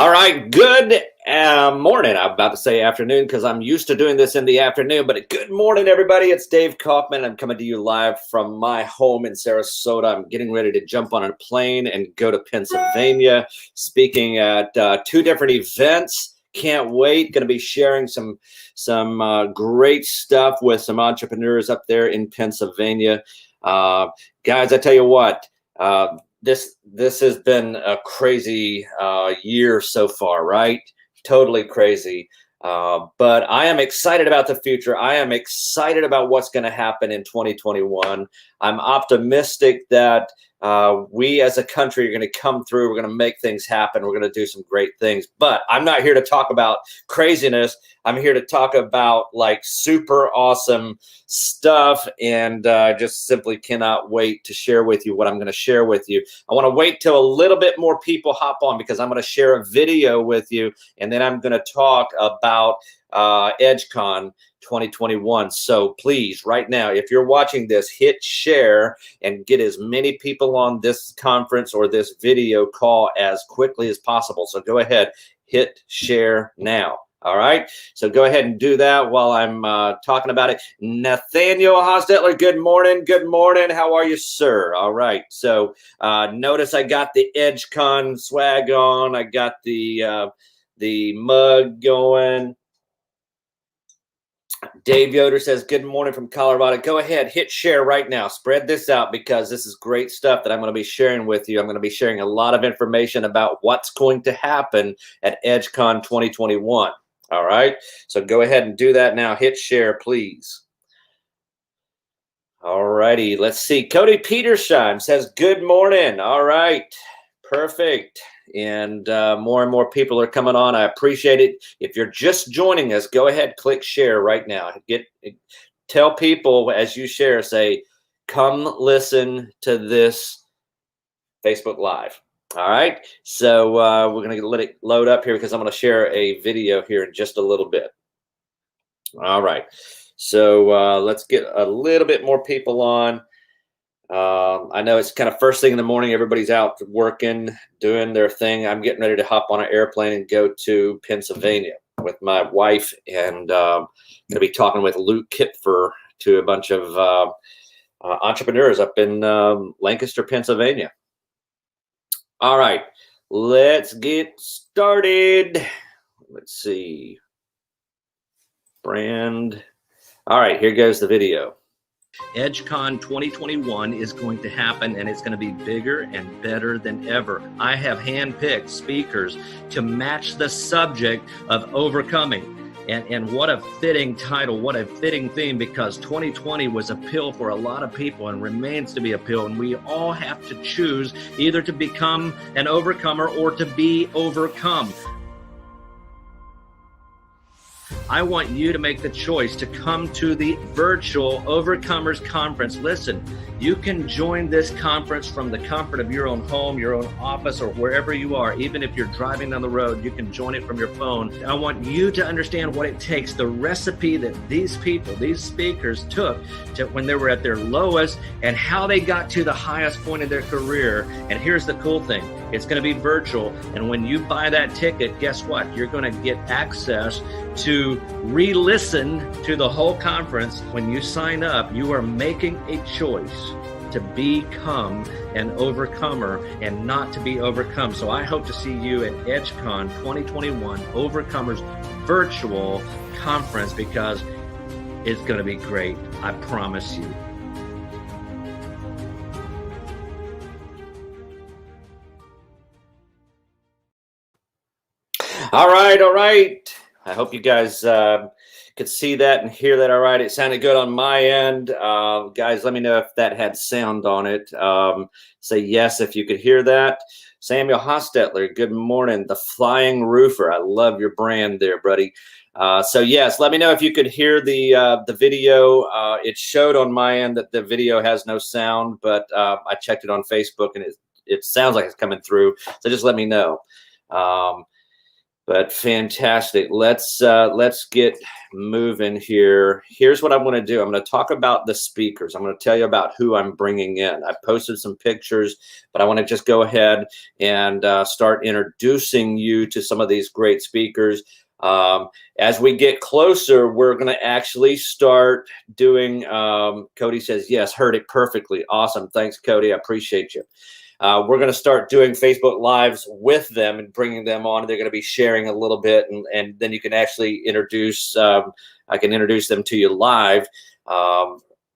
All right, good morning. I'm about to say afternoon because I'm used to doing this in the afternoon, but good morning, everybody. It's Dave Kaufman. I'm coming to you live from my home in Sarasota. I'm getting ready to jump on a plane and go to Pennsylvania, speaking at two different events. Can't wait. Going to be sharing some great stuff with some entrepreneurs up there in Pennsylvania. Guys, I tell you what, this has been a crazy year so far, right? Totally crazy. But I am excited about the future. I am excited about what's going to happen in 2021. I'm optimistic that we as a country are going to come through. We're going to make things happen. We're going to do some great things. But I'm not here to talk about craziness. I'm here to talk about like super awesome stuff, and just simply cannot wait to share with you what I'm going to share with you. I want to wait till a little bit more people hop on because I'm going to share a video with you, and then I'm going to talk about EDGEcon 2021. So please, right now, if you're watching this, hit share and get as many people on this conference or this video call as quickly as possible. So go ahead, hit share now. All right, so go ahead and do that while I'm talking about it. Nathaniel Hostetler, good morning. Good morning. How are you, sir? All right, so notice I got the EDGEcon swag on. I got the mug going. Dave Yoder says, good morning from Colorado. Go ahead, hit share right now. Spread this out because this is great stuff that I'm going to be sharing with you. I'm going to be sharing a lot of information about what's going to happen at EDGEcon 2021. All right, so go ahead and do that now. Hit share, please. All righty, let's see. Cody Petersheim says, good morning. All right, perfect. And more and more people are coming on. I appreciate it. If you're just joining us, go ahead, click share right now. Tell people as you share, say, come listen to this Facebook Live. All right, so we're going to let it load up here because I'm going to share a video here in just a little bit. All right, so let's get a little bit more people on. I know it's kind of first thing in the morning. Everybody's out working, doing their thing. I'm getting ready to hop on an airplane and go to Pennsylvania with my wife, and going to be talking with Luke Kipfer to a bunch of entrepreneurs up in Lancaster, Pennsylvania. All right, let's get started. Let's see. Brand. All right, here goes the video. EDGEcon 2021 is going to happen, and it's going to be bigger and better than ever. I have handpicked speakers to match the subject of overcoming. And what a fitting title, what a fitting theme, because 2020 was a pill for a lot of people and remains to be a pill. And we all have to choose either to become an overcomer or to be overcome. I want you to make the choice to come to the virtual Overcomers Conference. Listen, you can join this conference from the comfort of your own home, your own office, or wherever you are. Even if you're driving down the road, you can join it from your phone. I want you to understand what it takes, the recipe that these people, these speakers took to when they were at their lowest and how they got to the highest point of their career. And here's the cool thing. It's going to be virtual. And when you buy that ticket, guess what? You're going to get access to re-listen to the whole conference. When you sign up, you are making a choice to become an overcomer and not to be overcome. So I hope to see you at EDGEcon 2021 Overcomers Virtual Conference, because it's going to be great. I promise you. All right. All right. I hope you guys could see that and hear that. All right. It sounded good on my end. Guys, let me know if that had sound on it. Say yes if you could hear that. Samuel Hostetler, good morning. The Flying Roofer. I love your brand there, buddy. So yes, let me know if you could hear the video. It showed on my end that the video has no sound, but I checked it on Facebook and it sounds like it's coming through. So just let me know. But fantastic. Let's get moving here. Here's what I'm going to do. I'm going to talk about the speakers. I'm going to tell you about who I'm bringing in. I posted some pictures, but I want to just go ahead and start introducing you to some of these great speakers. As we get closer, we're going to actually start doing, Cody says, yes, heard it perfectly. Awesome. Thanks, Cody. I appreciate you. We're going to start doing Facebook Lives with them and bringing them on. They're going to be sharing a little bit, and then you can actually introduce, I can introduce them to you live,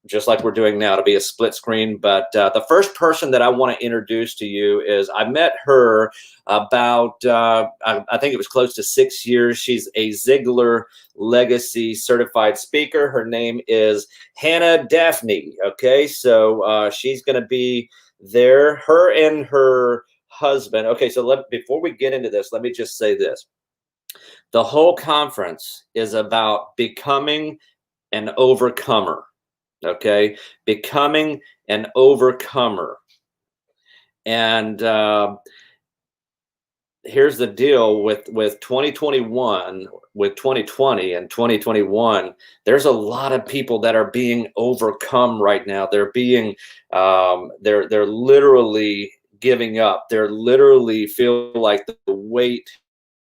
just like we're doing now. It'll be a split screen. But the first person that I want to introduce to you is, I met her about, I think it was close to 6 years. She's a Ziegler Legacy certified speaker. Her name is Hannah Daphne. Okay, so she's going to be there, her and her husband. Okay, so before we get into this, let me just say this. The whole conference is about becoming an overcomer. Okay, becoming an overcomer. And here's the deal with 2021, with 2020 and 2021, there's a lot of people that are being overcome right now. They're being, they're literally giving up. They're literally feel like the weight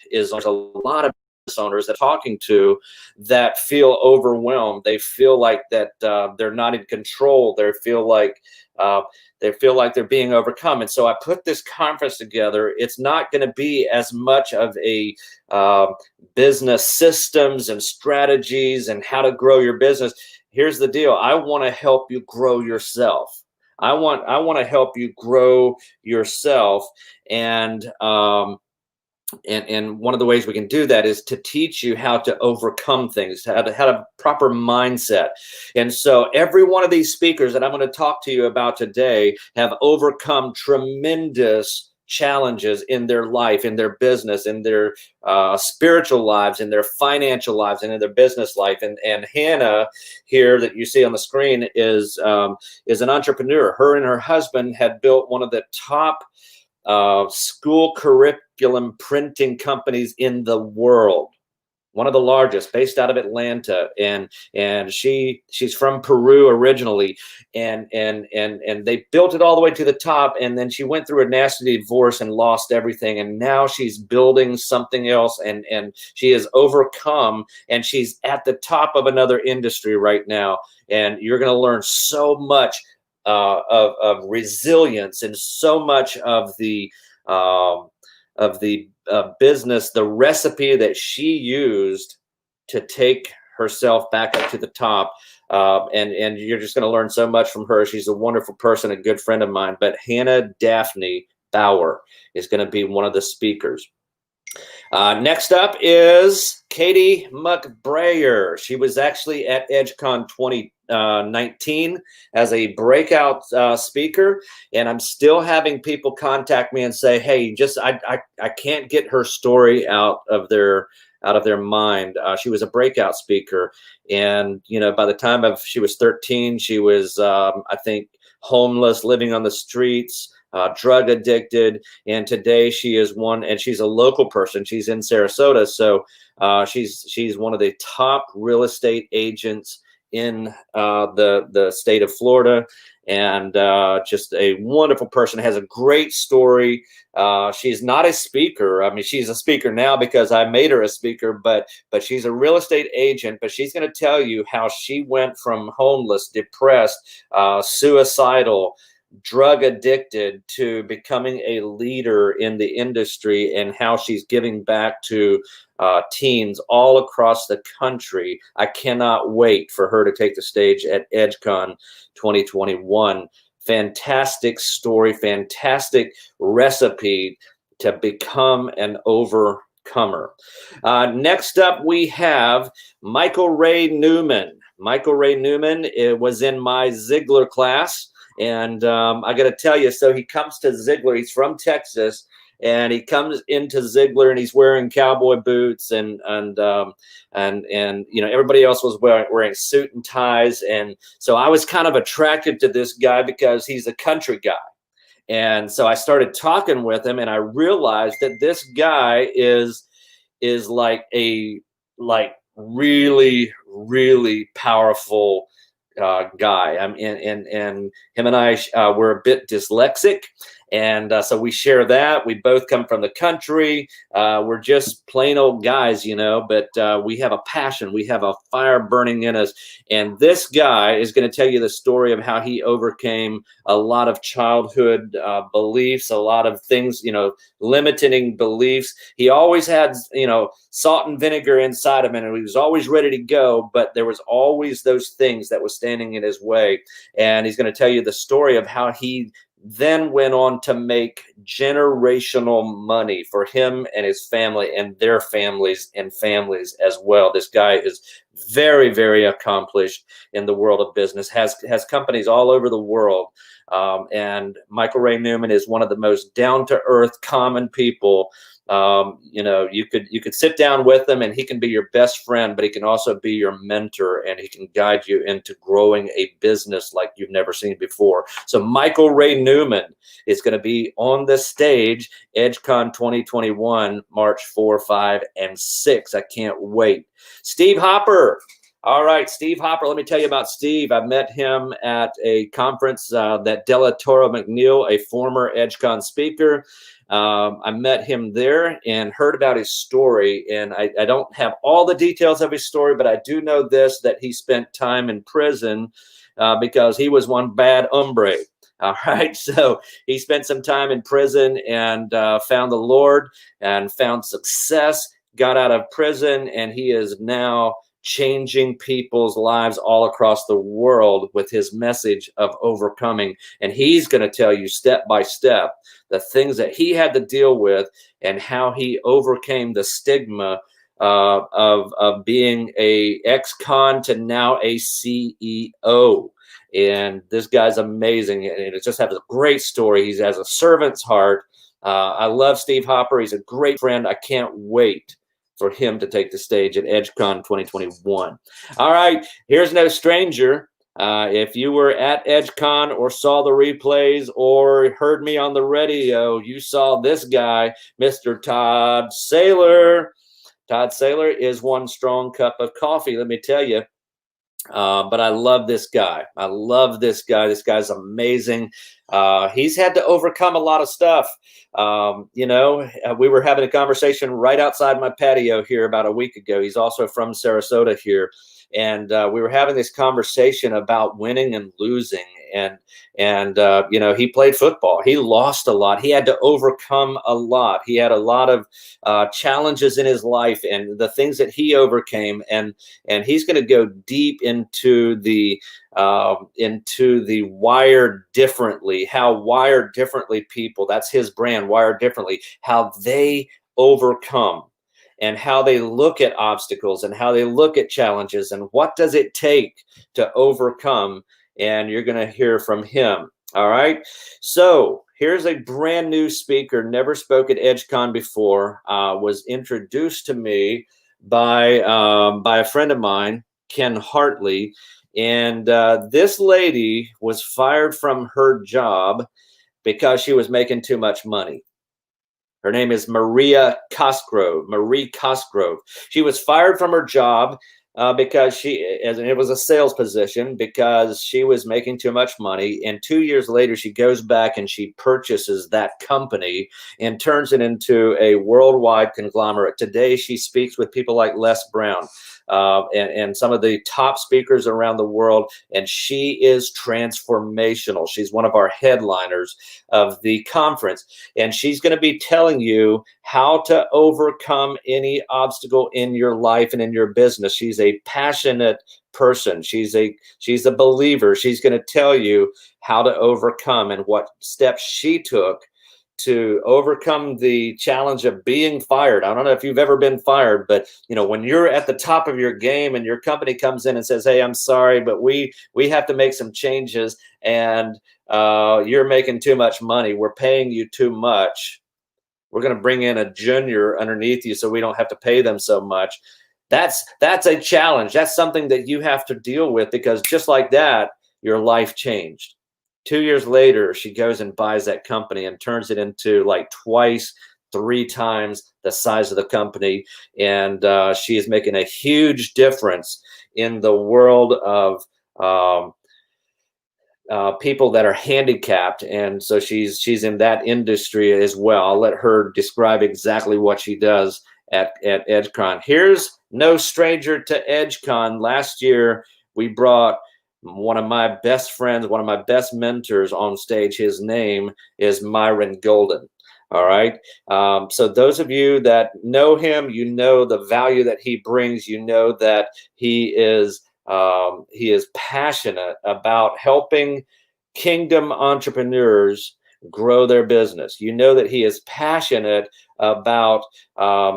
is, there's a lot of business owners that I'm talking to that feel overwhelmed. They feel like that they're not in control. They feel like they're being overcome. And so I put this conference together. It's not going to be as much of a business systems and strategies and how to grow your business. Here's the deal. I want to help you grow yourself. I want to help you grow yourself. And one of the ways we can do that is to teach you how to overcome things, how to have a proper mindset. And so every one of these speakers that I'm going to talk to you about today have overcome tremendous challenges in their life, in their business, in their spiritual lives, in their financial lives, and in their business life. And Hannah here that you see on the screen is an entrepreneur. Her and her husband had built one of the top school curriculum printing companies in the world, one of the largest, based out of Atlanta, and she's from Peru originally, and they built it all the way to the top, and then she went through a nasty divorce and lost everything, and now she's building something else, and she has overcome, and she's at the top of another industry right now, and you're going to learn so much of resilience and so much of the business, the recipe that she used to take herself back up to the top. And you're just going to learn so much from her. She's a wonderful person, a good friend of mine. But Hannah Daphne Bauer is going to be one of the speakers. Next up is Katie McBrayer. She was actually at EDGEcon 2019 as a breakout speaker, and I'm still having people contact me and say, "Hey, I can't get her story out of their mind." She was a breakout speaker, and by the time she was 13, she was I think homeless, living on the streets. Drug addicted, and today she is one, and she's a local person. She's in Sarasota, so she's one of the top real estate agents in the state of Florida, and just a wonderful person. Has a great story. She's not a speaker. I mean, she's a speaker now because I made her a speaker, but she's a real estate agent. But she's going to tell you how she went from homeless, depressed, suicidal, drug addicted to becoming a leader in the industry, and how she's giving back to teens all across the country. I cannot wait for her to take the stage at EDGEcon 2021. Fantastic story, fantastic recipe to become an overcomer. Next up, we have Michael Ray Newman. Michael Ray Newman was in my Ziegler class. And I got to tell you, so he comes to Ziegler. He's from Texas, and he comes into Ziegler, and he's wearing cowboy boots, and everybody else was wearing suit and ties, and so I was kind of attracted to this guy because he's a country guy, and so I started talking with him, and I realized that this guy is is like a really, really powerful guy. And him and I were a bit dyslexic, and so we share that. We both come from the country. We're just plain old guys, you know, but we have a passion. We have a fire burning in us. And this guy is going to tell you the story of how he overcame a lot of childhood beliefs, a lot of things, you know, limiting beliefs. He always had, you know, salt and vinegar inside of him, and he was always ready to go, but there was always those things that was standing in his way. And he's going to tell you the story of how he then went on to make generational money for him and his family and their families and families as well. This guy is very, very accomplished in the world of business, has companies all over the world. And Michael Ray Newman is one of the most down-to-earth, common people. You know, you could sit down with him and he can be your best friend, but he can also be your mentor, and he can guide you into growing a business like you've never seen before. So Michael Ray Newman is going to be on the stage, EDGEcon 2021, March 4, 5, and 6. I can't wait. Steve Hopper. All right, Steve Hopper, let me tell you about Steve. I met him at a conference that Della Toro McNeil, a former EDGEcon speaker. I met him there and heard about his story. And I don't have all the details of his story, but I do know this, that he spent time in prison because he was one bad hombre. All right, so he spent some time in prison and found the Lord and found success, got out of prison, and he is now changing people's lives all across the world with his message of overcoming. And he's going to tell you step by step the things that he had to deal with and how he overcame the stigma of being a ex-con to now a CEO. And this guy's amazing, and it just has a great story. He has a servant's heart. I love Steve Hopper. He's a great friend. I can't wait for him to take the stage at EDGEcon 2021. All right, here's no stranger. If you were at EDGEcon or saw the replays or heard me on the radio, you saw this guy, Mr. Todd Sailor. Todd Sailor is one strong cup of coffee, let me tell you. But I love this guy. I love this guy. This guy's amazing. He's had to overcome a lot of stuff. You know, we were having a conversation right outside my patio here about a week ago. He's also from Sarasota here. And we were having this conversation about winning and losing. And you know, he played football. He lost a lot. He had to overcome a lot. He had a lot of challenges in his life and the things that he overcame. And he's going to go deep into the wired differently, how wired differently people, that's his brand, wired differently, how they overcome and how they look at obstacles and how they look at challenges and what does it take to overcome. And you're going to hear from him. All right. So here's a brand new speaker, never spoke at EDGEcon before, was introduced to me by a friend of mine, Ken Hartley. And this lady was fired from her job because she was making too much money. Her name is Marie Cosgrove. She was fired from her job because it was a sales position, because she was making too much money. And 2 years later, she goes back and she purchases that company and turns it into a worldwide conglomerate. Today, she speaks with people like Les Brown and some of the top speakers around the world. And she is transformational. She's one of our headliners of the conference. And she's going to be telling you how to overcome any obstacle in your life and in your business. She's a passionate person. She's a believer. She's going to tell you how to overcome and what steps she took to overcome the challenge of being fired. I don't know if you've ever been fired, but you know, when you're at the top of your game and your company comes in and says, "Hey, I'm sorry, but we have to make some changes, and you're making too much money. We're paying you too much. We're going to bring in a junior underneath you so we don't have to pay them so much." That's a challenge. That's something that you have to deal with, because just like that, your life changed. 2 years later, she goes and buys that company and turns it into like twice 3 times the size of the company, and she is making a huge difference in the world of um, people that are handicapped, and so she's in that industry as well. I'll let her describe exactly what she does at EDGEcon. Here's no stranger to EDGEcon. Last year, we brought one of my best friends, one of my best mentors on stage. His name is Myron Golden. All right. So those of you that know him, you know the value that he brings. You know that he is passionate about helping kingdom entrepreneurs grow their business. You know that he is passionate about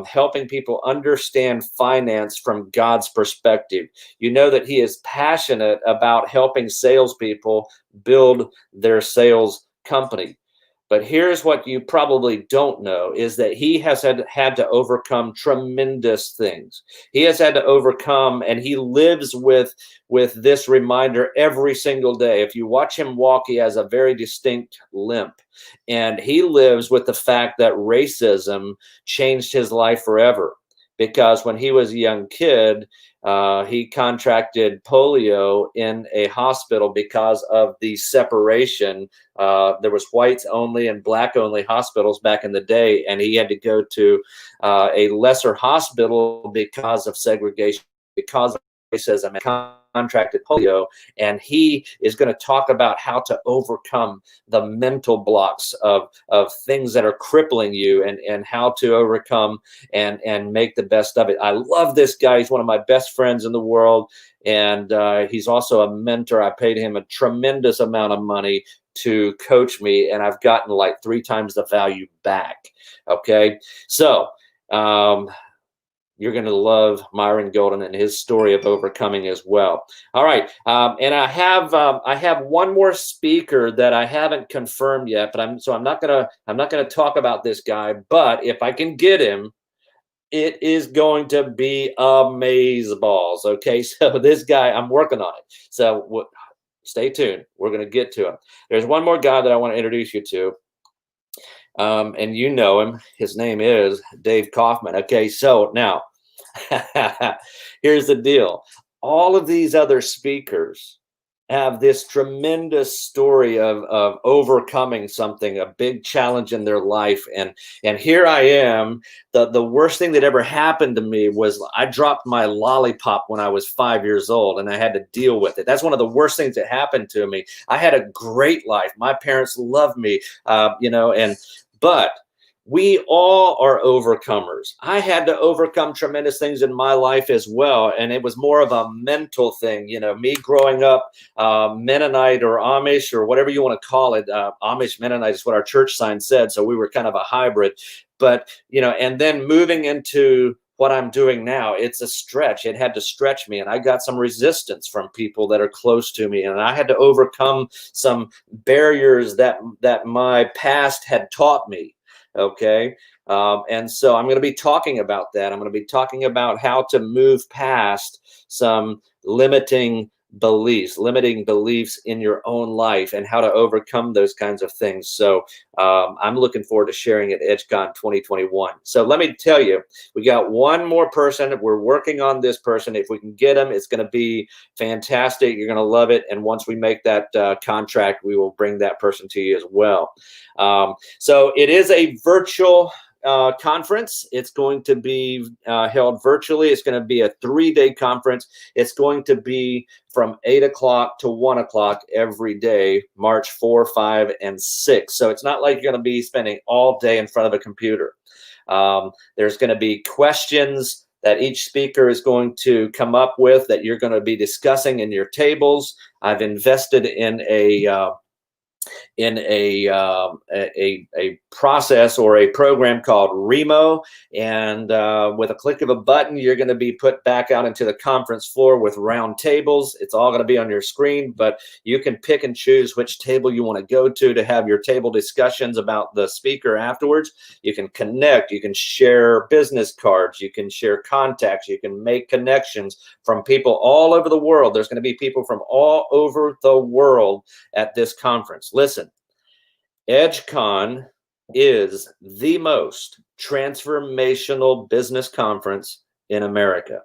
helping people understand finance from God's perspective. You know that he is passionate about helping salespeople build their sales company. But here's what you probably don't know is that he has had to overcome tremendous things. He has had to overcome, and he lives with this reminder every single day. If you watch him walk, he has a very distinct limp. And he lives with the fact that racism changed his life forever. Because when he was a young kid, he contracted polio in a hospital because of the separation. There was whites only and black only hospitals back in the day, and he had to go to a lesser hospital because of segregation, because of racism, and contracted polio. And he is going to talk about how to overcome the mental blocks of things that are crippling you, and how to overcome and make the best of it. I love this guy. He's one of my best friends in the world, and he's also a mentor. I paid him a tremendous amount of money to coach me, and I've gotten like 3 times the value back. Okay, so you're going to love Myron Golden and his story of overcoming as well. All right, and I have one more speaker that I haven't confirmed yet, but I'm not gonna talk about this guy. But if I can get him, it is going to be amazeballs. Okay, so this guy, I'm working on it. So stay tuned. We're going to get to him. There's one more guy that I want to introduce you to. And you know him. His name is Dave Kaufman. Okay, so now here's the deal. All of these other speakers have this tremendous story of overcoming something, a big challenge in their life. And here I am. The worst thing that ever happened to me was I dropped my lollipop when I was 5 years old, and I had to deal with it. That's one of the worst things that happened to me. I had a great life. My parents loved me, but we all are overcomers. I had to overcome tremendous things in my life as well, and it was more of a mental thing. Me growing up Mennonite or Amish or whatever you want to call it. Amish Mennonite is what our church sign said, so we were kind of a hybrid. But, and then moving into what I'm doing now, it's a stretch. It had to stretch me, and I got some resistance from people that are close to me, and I had to overcome some barriers that my past had taught me. Okay. And so I'm going to be talking about that. I'm going to be talking about how to move past some limiting beliefs in your own life, and how to overcome those kinds of things. So I'm looking forward to sharing at EDGEcon 2021. So let me tell you, we got one more person. We're working on this person. If we can get him, it's going to be fantastic. You're going to love it. And once we make that contract, we will bring that person to you as well. So it is a virtual conference. It's going to be held virtually. It's going to be a 3-day conference. It's going to be from 8 o'clock to 1 o'clock every day, March 4, 5, and 6. So it's not like you're going to be spending all day in front of a computer. There's going to be questions that each speaker is going to come up with that you're going to be discussing in your tables. I've invested in a process or a program called Remo, and with a click of a button, you're going to be put back out into the conference floor with round tables. It's all going to be on your screen, but you can pick and choose which table you want to go to have your table discussions about the speaker afterwards. You can connect, you can share business cards, you can share contacts, you can make connections from people all over the world. There's going to be people from all over the world at this conference. Listen, EDGEcon is the most transformational business conference in America.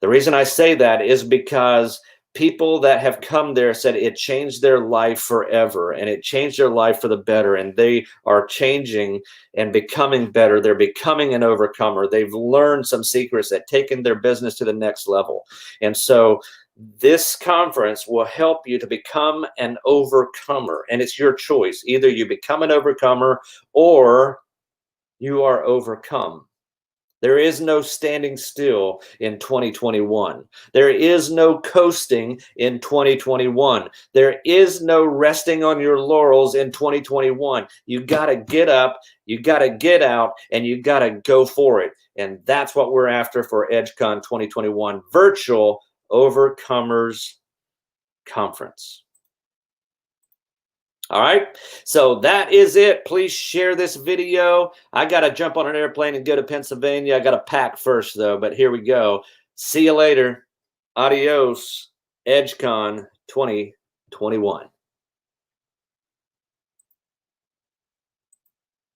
The reason I say that is because people that have come there said it changed their life forever, and it changed their life for the better, and they are changing and becoming better. They're becoming an overcomer. They've learned some secrets that taken their business to the next level. And so this conference will help you to become an overcomer, and it's your choice. Either you become an overcomer or you are overcome. There is no standing still in 2021. There is no coasting in 2021. There is no resting on your laurels in 2021. You got to get up, you got to get out, and you got to go for it. And that's what we're after for EDGEcon 2021, Virtual Overcomers Conference. All right, so that is it. Please share this video. I got to jump on an airplane and go to Pennsylvania. I got to pack first, though, but here we go. See you later. Adios, EDGEcon 2021.